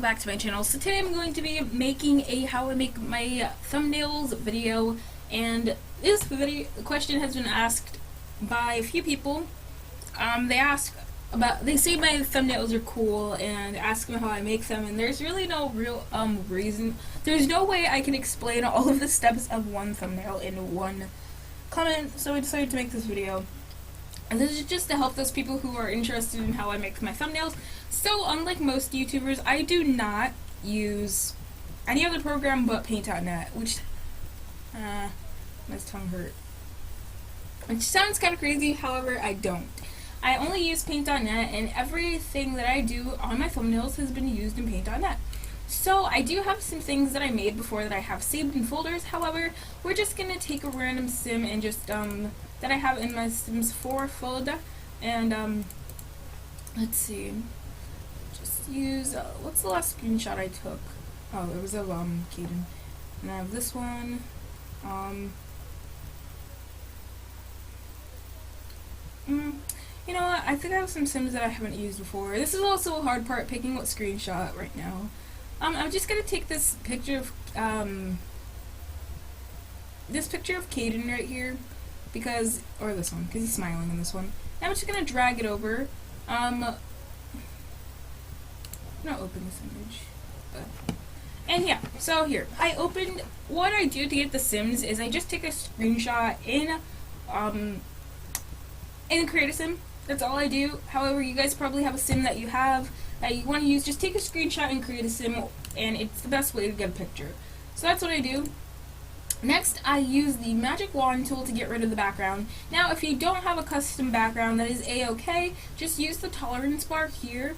welcome back to my channel. So today I'm going to be making a how I make my thumbnails video, and this video question has been asked by a few people. They say my thumbnails are cool and ask me how I make them, and there's really no real reason. There's no way I can explain all of the steps of one thumbnail in one comment, so I decided to make this video. And this is just to help those people who are interested in how I make my thumbnails. So, unlike most YouTubers, I do not use any other program but Paint.net, which, my tongue hurt. Which sounds kind of crazy, however, I don't. I only use Paint.net, and everything that I do on my thumbnails has been used in Paint.net. So, I do have some things that I made before that I have saved in folders. However, we're just going to take a random sim and just, that I have in my Sims 4 folder, and, let's see, just use, what's the last screenshot I took? Oh, it was of, Kaden. And I have this one, you know what, I think I have some Sims that I haven't used before. This is also a hard part, picking what screenshot right now. I'm just gonna take this picture of Kaden right here, because, or this one, because he's smiling in this one. Now I'm just gonna drag it over. I'm gonna open this image. And yeah, so here, what I do to get the Sims is I just take a screenshot in Create a Sim. That's all I do. However, you guys probably have a Sim that you want to use. Just take a screenshot and create a Sim, and it's the best way to get a picture. So that's what I do. Next, I use the magic wand tool to get rid of the background. Now, if you don't have a custom background, that is a-okay. Just use the tolerance bar here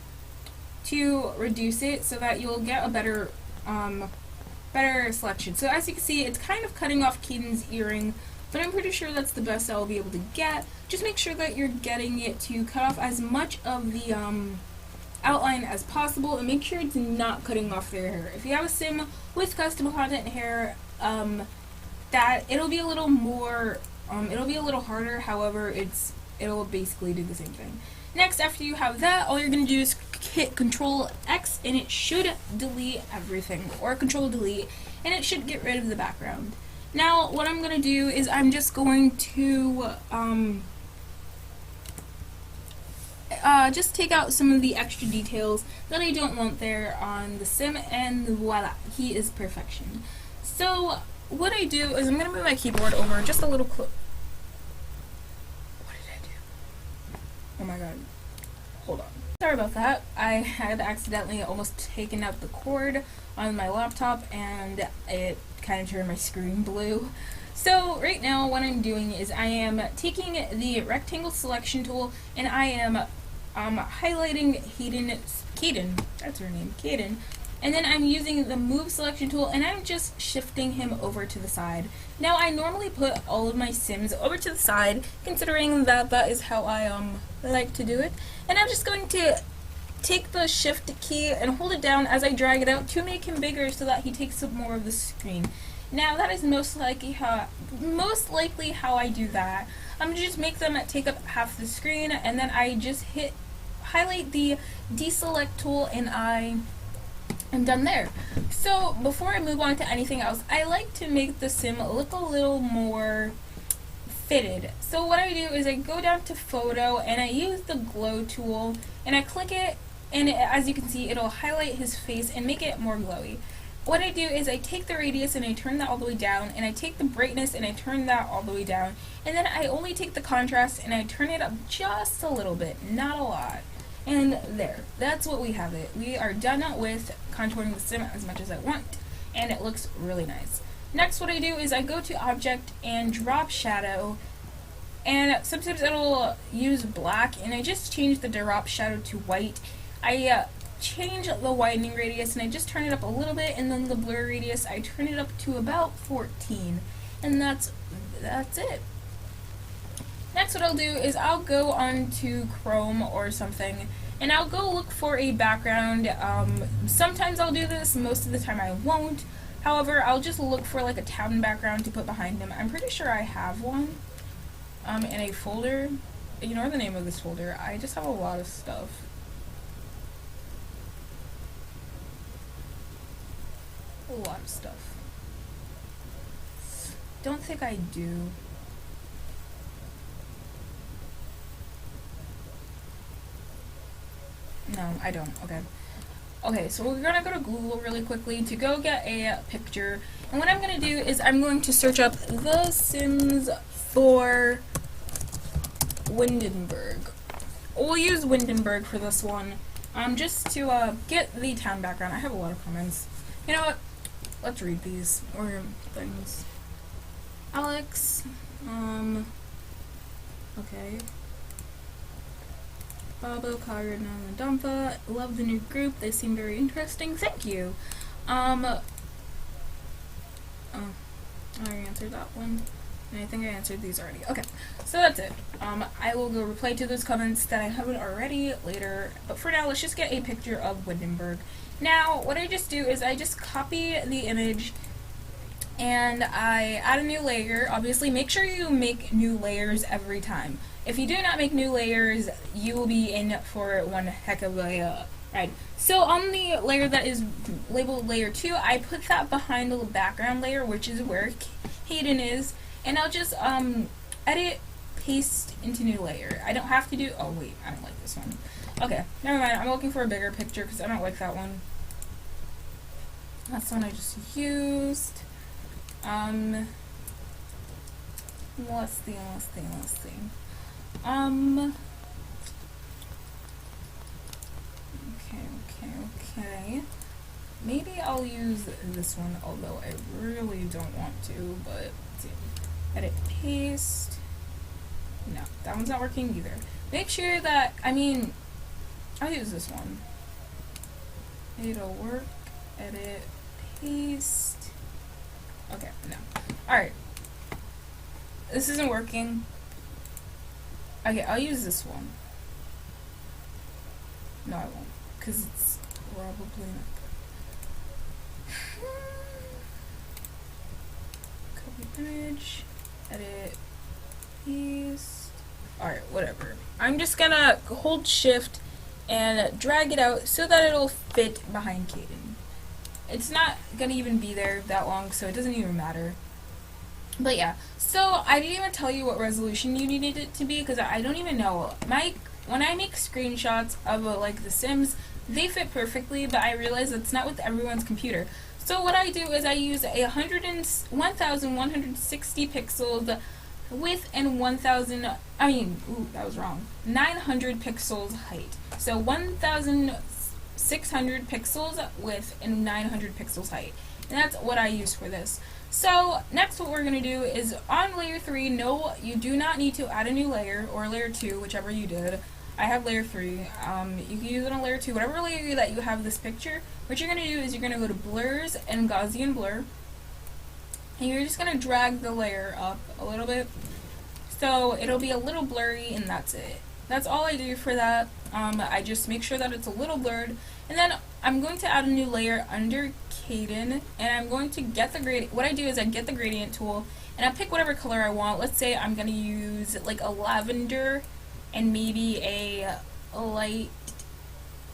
to reduce it so that you'll get a better selection. So as you can see, it's kind of cutting off Kaden's earring, but I'm pretty sure that's the best I'll be able to get. Just make sure that you're getting it to cut off as much of the outline as possible, and make sure it's not cutting off their hair. If you have a Sim with custom content hair, that it'll be a little more, it'll be a little harder. However, it'll basically do the same thing. Next, after you have that, all you're gonna do is hit Control X, and it should delete everything, or Control Delete, and it should get rid of the background. Now, what I'm gonna do is I'm just going to just take out some of the extra details that I don't want there on the Sim, and voila, he is perfection. So what I do is I'm going to move my keyboard over just a little What did I do? Oh my god. Hold on. Sorry about that. I had accidentally almost taken out the cord on my laptop, and it kind of turned my screen blue. So right now what I'm doing is I am taking the rectangle selection tool, and I am highlighting Kaden, that's her name, Kaden, and then I'm using the move selection tool, and I'm just shifting him over to the side. Now, I normally put all of my Sims over to the side, considering that that is how I like to do it, and I'm just going to take the shift key and hold it down as I drag it out to make him bigger so that he takes up more of the screen. Now, that is most likely how I do that. I'm going to just make them take up half the screen, and then I just highlight the deselect tool, and I'm done there. So, before I move on to anything else, I like to make the Sim look a little more fitted. So what I do is I go down to Photo, and I use the glow tool, and I click it, and as you can see, it'll highlight his face and make it more glowy. What I do is I take the radius and I turn that all the way down, and I take the brightness and I turn that all the way down, and then I only take the contrast and I turn it up just a little bit, not a lot. And there, that's what we have it. We are done with contouring the Sim as much as I want, and it looks really nice. Next, what I do is I go to Object and Drop Shadow, and sometimes it'll use black, and I just change the drop shadow to white. I change the widening radius, and I just turn it up a little bit, and then the blur radius, I turn it up to about 14, and that's it. Next, what I'll do is I'll go on to Chrome or something, and I'll go look for a background. Sometimes I'll do this, most of the time I won't. However, I'll just look for like a town background to put behind him. I'm pretty sure I have one in a folder. Ignore the name of this folder. I just have a lot of stuff. a lot of stuff. Don't think I do. No, I don't. Okay. Okay, so we're gonna go to Google really quickly to go get a picture. And what I'm gonna do is I'm going to search up The Sims 4 Windenburg. We'll use Windenburg for this one, just to get the town background. I have a lot of comments. You know what? Let's read these or things. Alex, okay. Babo, Kyra, and Dumpha. Love the new group. They seem very interesting. Thank you. Oh, I already answered that one. And I think I answered these already. Okay, so that's it. I will go reply to those comments that I haven't already later. But for now, let's just get a picture of Windenburg. Now, what I just do is I just copy the image and I add a new layer. Obviously, make sure you make new layers every time. If you do not make new layers, you will be in for one heck of a ride. So on the layer that is labeled layer 2, I put that behind the background layer, which is where Hayden is, and I'll just edit, paste into new layer. I don't have to do, oh wait, I don't like this one. Okay, never mind, I'm looking for a bigger picture because I don't like that one. That's the one I just used. Let's see. Okay. Maybe I'll use this one, although I really don't want to, but let's see. Edit, paste. No, that one's not working either. Make sure that, I'll use this one. It'll work. Edit, paste. Okay, no. Alright. This isn't working. Okay, I'll use this one. No, I won't, because it's probably not good. Copy image, edit, paste. Alright, whatever. I'm just gonna hold shift and drag it out so that it'll fit behind Caden. It's not gonna even be there that long, so it doesn't even matter. But yeah, so I didn't even tell you what resolution you needed it to be because I don't even know. When I make screenshots of like The Sims, they fit perfectly, but I realize that's not with everyone's computer. So what I do is I use a 1,160 pixels width and 900 pixels height. So 1,600 pixels width and 900 pixels height. And that's what I use for this. So next what we're going to do is on layer 3, no, you do not need to add a new layer, or layer 2, whichever you did. I have layer 3. You can use it on layer 2, whatever layer that you have this picture. What you're going to do is you're going to go to Blurs and Gaussian Blur. And you're just going to drag the layer up a little bit. So it'll be a little blurry, and that's it. That's all I do for that. I just make sure that it's a little blurred. And then I'm going to add a new layer under Caden, and I'm going to get the gradient. What I do is I get the gradient tool, and I pick whatever color I want. Let's say I'm going to use like a lavender and maybe a light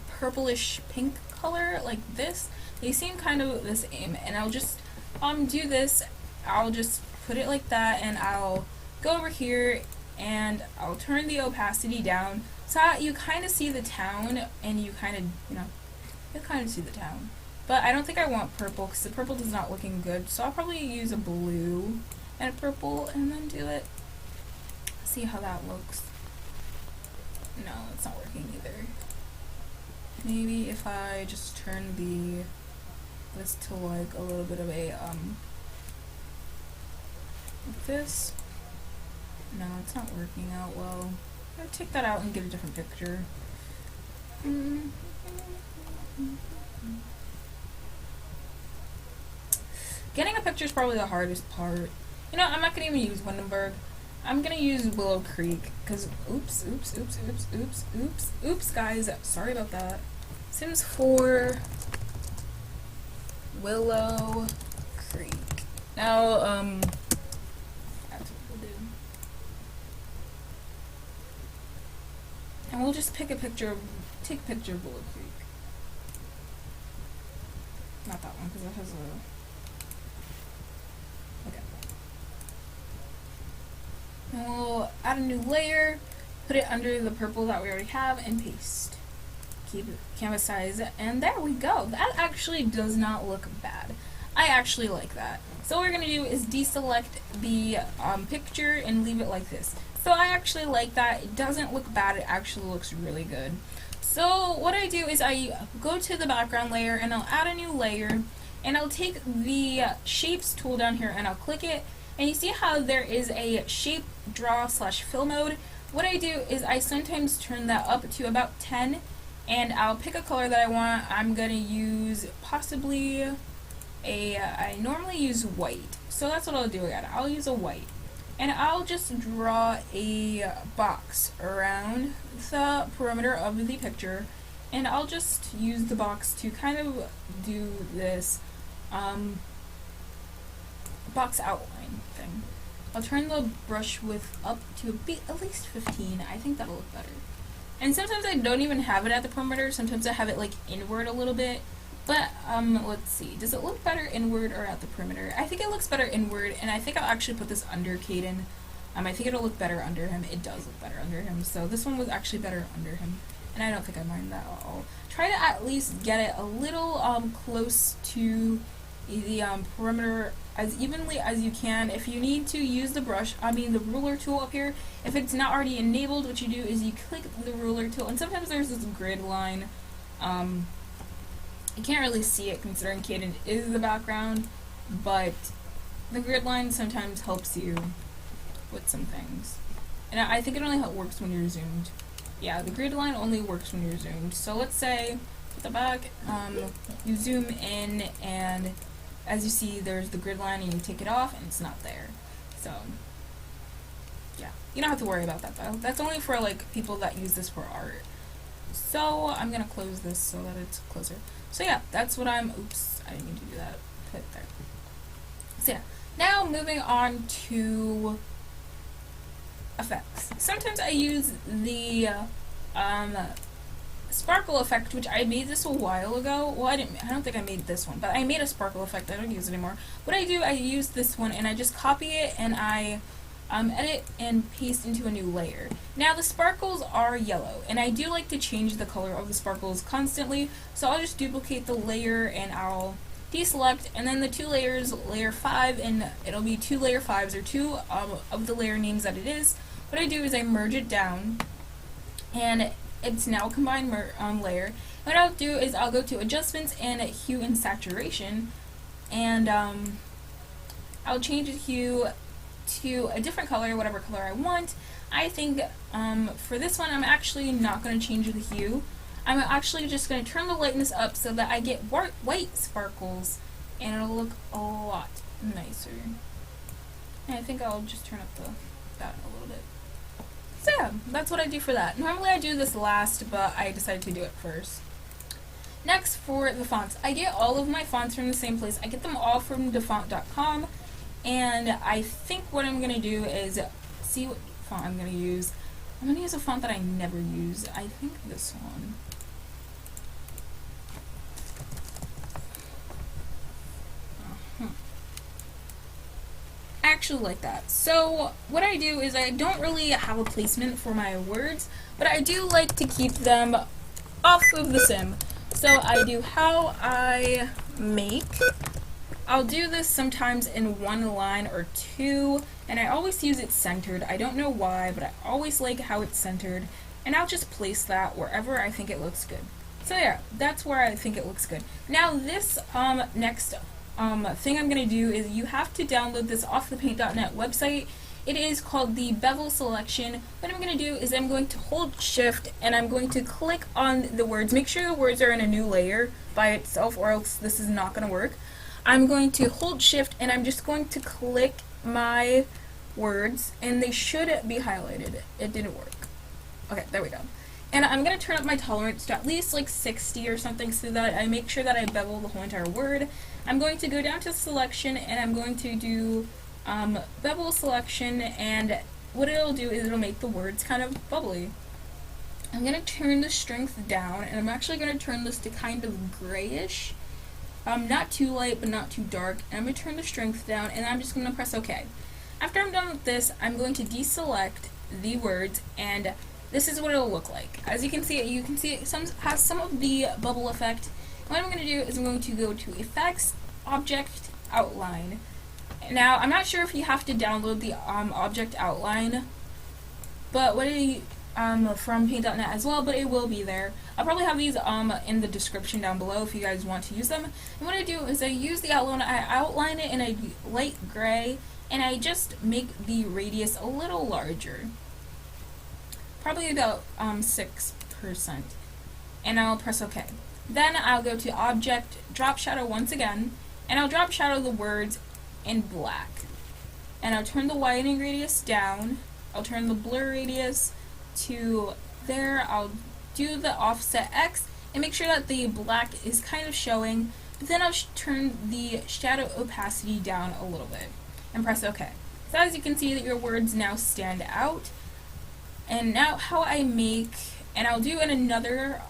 purplish pink color like this. They seem kind of the same, and I'll just do this. I'll just put it like that, and I'll go over here and I'll turn the opacity down so that you kind of see the town, and you kind of, you kind of see the town. But I don't think I want purple because the purple is not looking good, so I'll probably use a blue and a purple and then do it. See how that looks. No, it's not working either. Maybe if I just turn this to like a little bit of a like this. No, it's not working out well. I'll take that out and get a different picture. Getting a picture is probably the hardest part. I'm not going to even use Windenburg. I'm going to use Willow Creek, because, oops, guys, sorry about that. Sims 4, Willow Creek. Now, that's what we'll do. And we'll just take a picture of Willow Creek. Not that one. because it has a... Okay. And we'll add a new layer, put it under the purple that we already have, and paste. Keep canvas size, and there we go. That actually does not look bad. I actually like that. So what we're going to do is deselect the picture and leave it like this. So I actually like that. It doesn't look bad. It actually looks really good. So what I do is I go to the background layer and I'll add a new layer, and I'll take the shapes tool down here and I'll click it, and you see how there is a shape draw / fill mode. What I do is I sometimes turn that up to about 10, and I'll pick a color that I want. I'm going to use possibly I normally use white, so that's what I'll do again. I'll use a white, and I'll just draw a box around the perimeter of the picture, and I'll just use the box to kind of do this box outline thing. I'll turn the brush width up to at least 15. I think that'll look better. And sometimes I don't even have it at the perimeter. Sometimes I have it like inward a little bit. But let's see. Does it look better inward or at the perimeter? I think it looks better inward, and I think I'll actually put this under Caden. I think it'll look better under him. It does look better under him. So this one was actually better under him, and I don't think I mind that at all. Try to at least get it a little close to the perimeter as evenly as you can. If you need to use the the ruler tool up here, if it's not already enabled, what you do is you click the ruler tool, and sometimes there's this grid line. You can't really see it considering Caden is the background, but the grid line sometimes helps you with some things. And I think it only works when you're zoomed. Yeah, the grid line only works when you're zoomed. So let's say, at the back, you zoom in, and as you see, there's the grid line, and you take it off, and it's not there. So, yeah. You don't have to worry about that, though. That's only for, like, people that use this for art. So, I'm gonna close this so that it's closer. So yeah, that's what oops, I didn't mean to do that. Put it there. So yeah, now moving on to effects. Sometimes I use the sparkle effect, which I made this a while ago. Well, I don't think I made this one, but I made a sparkle effect. I don't use it anymore. What I do, I use this one, and I just copy it, and I edit and paste into a new layer. Now the sparkles are yellow, and I do like to change the color of the sparkles constantly, so I'll just duplicate the layer and I'll deselect, and then the two layers, layer 5, and it'll be 2 layer 5s, or 2 of the layer names that it is. What I do is I merge it down, and it's now a combined layer. What I'll do is I'll go to adjustments and hue and saturation, and I'll change the hue to a different color, whatever color I want. I think for this one I'm actually not going to change the hue. I'm actually just going to turn the lightness up so that I get white sparkles, and it'll look a lot nicer. And I think I'll just turn up that a little bit. So yeah, that's what I do for that. Normally I do this last, but I decided to do it first. Next, for the fonts. I get all of my fonts from the same place. I get them all from dafont.com. And I think what I'm going to do is see what font I'm going to use. I'm going to use a font that I never use. I think this one. I actually like that. So what I do is I don't really have a placement for my words, but I do like to keep them off of the sim. So I do how I make. I'll do this sometimes in 1 line or 2, and I always use it centered. I don't know why, but I always like how it's centered, and I'll just place that wherever I think it looks good. So yeah, that's where I think it looks good. Now this next thing I'm going to do is you have to download this off the paint.net website. It is called the bevel selection. What I'm going to do is I'm going to hold shift, and I'm going to click on the words. Make sure the words are in a new layer by itself, or else this is not going to work. I'm going to hold shift, and I'm just going to click my words, and they should be highlighted. It didn't work. Okay, there we go. And I'm going to turn up my tolerance to at least like 60 or something so that I make sure that I bevel the whole entire word. I'm going to go down to selection, and I'm going to do bevel selection, and what it'll do is it'll make the words kind of bubbly. I'm going to turn the strength down, and I'm actually going to turn this to kind of grayish. not too light but not too dark, and I'm going to turn the strength down, and I'm just going to press OK. After I'm done with this, I'm going to deselect the words, and this is what it'll look like. As you can see it has some of the bubble effect. And what I'm going to do is I'm going to go to Effects, Object, Outline. Now, I'm not sure if you have to download the object outline, but from paint.net as well, but it will be there. I'll probably have these in the description down below if you guys want to use them. And what I do is I use the outline, I outline it in a light gray, and I just make the radius a little larger. Probably about 6%. And I'll press OK. Then I'll go to Object, Drop Shadow once again, and I'll drop shadow the words in black. And I'll turn the whitening radius down. I'll turn the blur radius to there. I'll do the offset X and make sure that the black is kind of showing. But then I'll turn the shadow opacity down a little bit and press OK. So as you can see that your words now stand out. And now how I make, and I'll do in another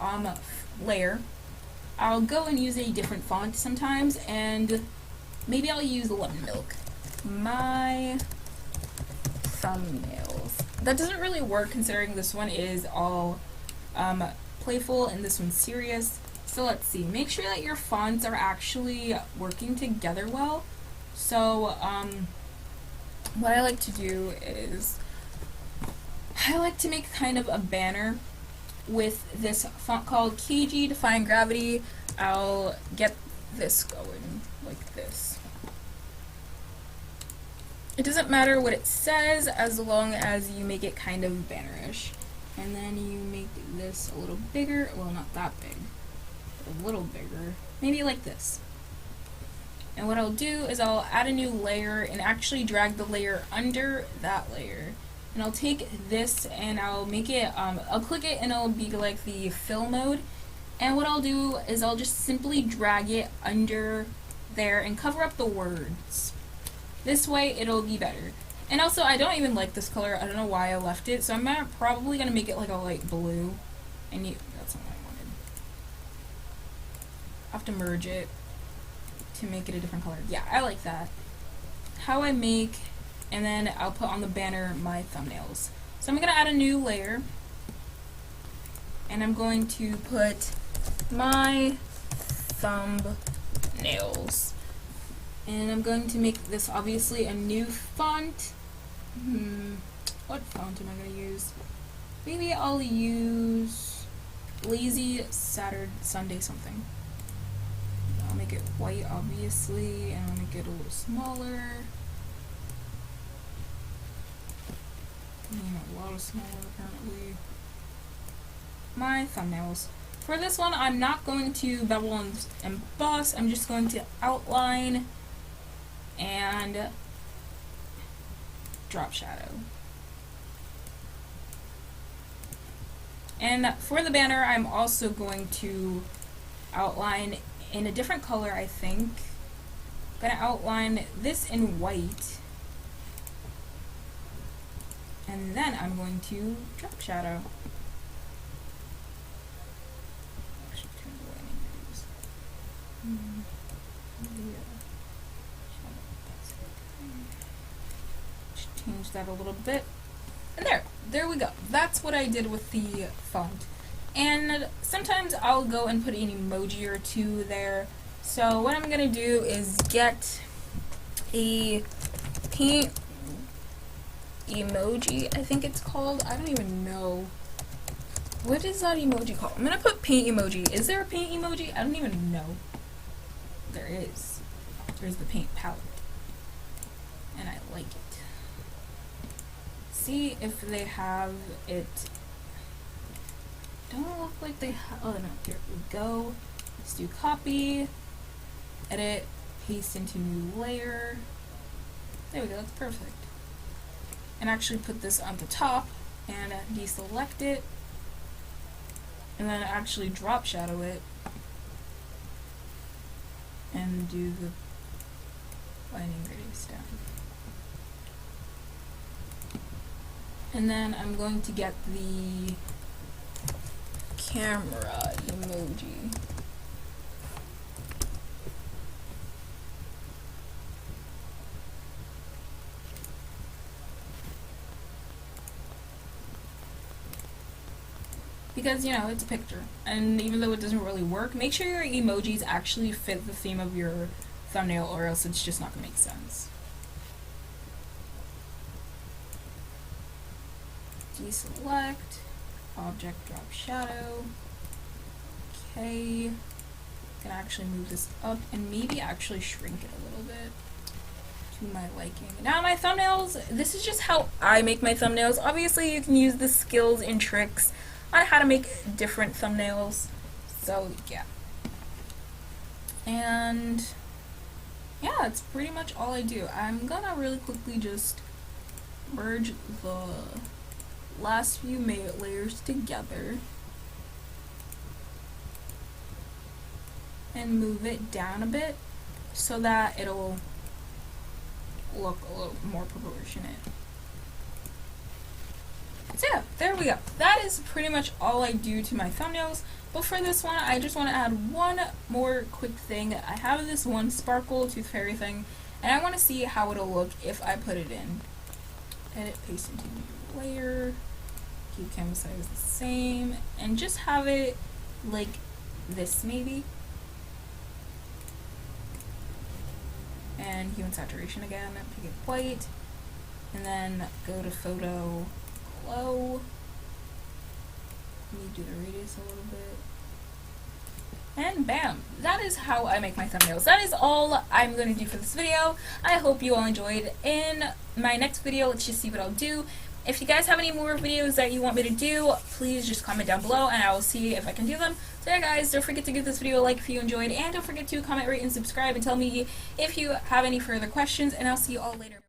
layer, I'll go and use a different font sometimes, and maybe I'll use Lemon Milk. My thumbnails. That doesn't really work considering this one is all playful and this one's serious. So let's see. Make sure that your fonts are actually working together well. So what I like to do is I like to make kind of a banner with this font called KG Defying Gravity. I'll get this going like this. It doesn't matter what it says as long as you make it kind of bannerish. And then you make this a little bigger, well, not that big, but a little bigger, maybe like this. And what I'll do is I'll add a new layer and actually drag the layer under that layer. And I'll take this and I'll make it, I'll click it and it'll be like the fill mode. And what I'll do is I'll just simply drag it under there and cover up the words. This way it'll be better. And also I don't even like this color, I don't know why I left it, so I'm probably going to make it like a light blue. And that's not what I wanted. I'll have to merge it to make it a different color. Yeah, I like that. How I make, and then I'll put on the banner my thumbnails. So I'm going to add a new layer, and I'm going to put my thumbnails. And I'm going to make this obviously a new font. What font am I going to use? Maybe I'll use Lazy Saturday Sunday something. I'll make it white obviously, and I'll make it a little smaller. A lot of smaller apparently. My thumbnails. For this one, I'm not going to bevel and emboss. I'm just going to outline and drop shadow. And for the banner, I'm also going to outline in a different color, I think. I'm going to outline this in white. And then I'm going to drop shadow. Actually, turn the lighting just change that a little bit. And there we go. That's what I did with the font. And sometimes I'll go and put an emoji or two there. So what I'm gonna do is get a paint emoji, I think it's called. I don't even know. What is that emoji called? I'm gonna put paint emoji. Is there a paint emoji? I don't even know. There is. There's the paint palette. And I like it. See if they have it. Don't look like they have. Oh no, here we go. Let's do copy, edit, paste into new layer. There we go, that's perfect. And actually put this on the top and deselect it. And then actually drop shadow it. And do the lighting radius down. And then I'm going to get the camera emoji. because, you know, it's a picture. And even though it doesn't really work, make sure your emojis actually fit the theme of your thumbnail, or else it's just not going to make sense. Deselect, object drop shadow. Okay, gonna actually move this up and maybe actually shrink it a little bit to my liking. Now my thumbnails, this is just how I make my thumbnails. Obviously you can use the skills and tricks on how to make different thumbnails. So yeah. And yeah, that's pretty much all I do. I'm gonna really quickly just merge the last few layers together and move it down a bit so that it'll look a little more proportionate. So yeah, there we go. That is pretty much all I do to my thumbnails. But for this one, I just want to add one more quick thing. I have this one sparkle tooth fairy thing, and I want to see how it'll look if I put it in. Edit, paste into new layer, keep canvas size the same, and just have it like this maybe. And hue and saturation again, pick it white, and then go to photo glow. Let me do the radius a little bit. And bam! That is how I make my thumbnails. That is all I'm going to do for this video. I hope you all enjoyed. In my next video, let's just see what I'll do. If you guys have any more videos that you want me to do, please just comment down below and I will see if I can do them. So yeah guys, don't forget to give this video a like if you enjoyed, and don't forget to comment, rate, and subscribe, and tell me if you have any further questions, and I'll see you all later.